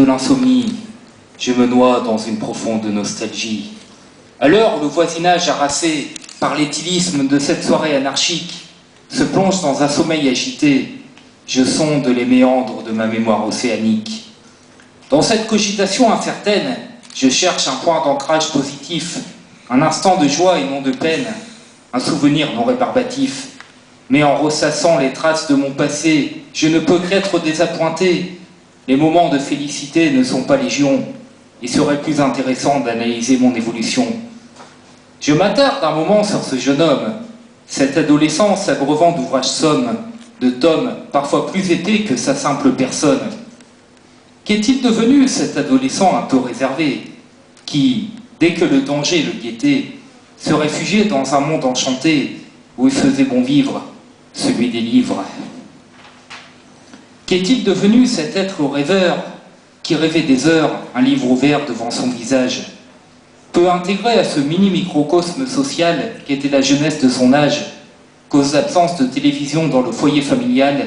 l'insomnie, je me noie dans une profonde nostalgie. À l'heure où le voisinage harassé par l'éthylisme de cette soirée anarchique se plonge dans un sommeil agité, je sonde les méandres de ma mémoire océanique. Dans cette cogitation incertaine, je cherche un point d'ancrage positif, un instant de joie et non de peine, un souvenir non rébarbatif. Mais en ressassant les traces de mon passé, je ne peux qu'être désappointé. Les moments de félicité ne sont pas légion. Il serait plus intéressant d'analyser mon évolution. Je m'attarde un moment sur ce jeune homme, cet adolescent s'abreuvant d'ouvrages sommes, de tomes parfois plus épais que sa simple personne. Qu'est-il devenu cet adolescent un peu réservé, qui, dès que le danger le guettait, se réfugiait dans un monde enchanté où il faisait bon vivre, celui des livres? Qu'est-il devenu cet être rêveur qui rêvait des heures, un livre ouvert devant son visage? Peu intégré à ce mini-microcosme social qu'était la jeunesse de son âge, cause d'absence de télévision dans le foyer familial,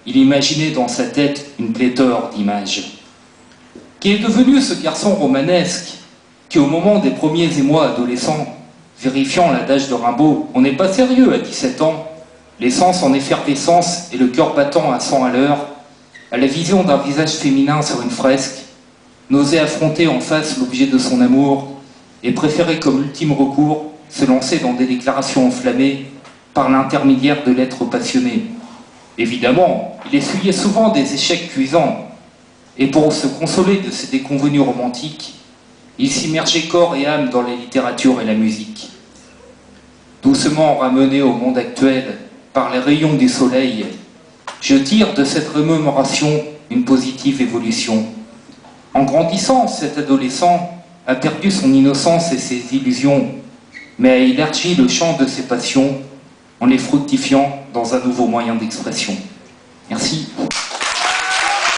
il imaginait dans sa tête une pléthore d'images. Qu'est devenu ce garçon romanesque qui, au moment des premiers émois adolescents, vérifiant l'adage de Rimbaud, on n'est pas sérieux à 17 ans, les sens en effervescence et le cœur battant à 100 à l'heure, à la vision d'un visage féminin sur une fresque, n'osait affronter en face l'objet de son amour et préférait comme ultime recours se lancer dans des déclarations enflammées par l'intermédiaire de lettres passionnées. Évidemment, il essuyait souvent des échecs cuisants, et pour se consoler de ses déconvenues romantiques, il s'immergeait corps et âme dans la littérature et la musique. Doucement ramené au monde actuel par les rayons du soleil, je tire de cette remémoration une positive évolution. En grandissant, cet adolescent a perdu son innocence et ses illusions, mais a élargi le champ de ses passions en les fructifiant dans un nouveau moyen d'expression. Merci.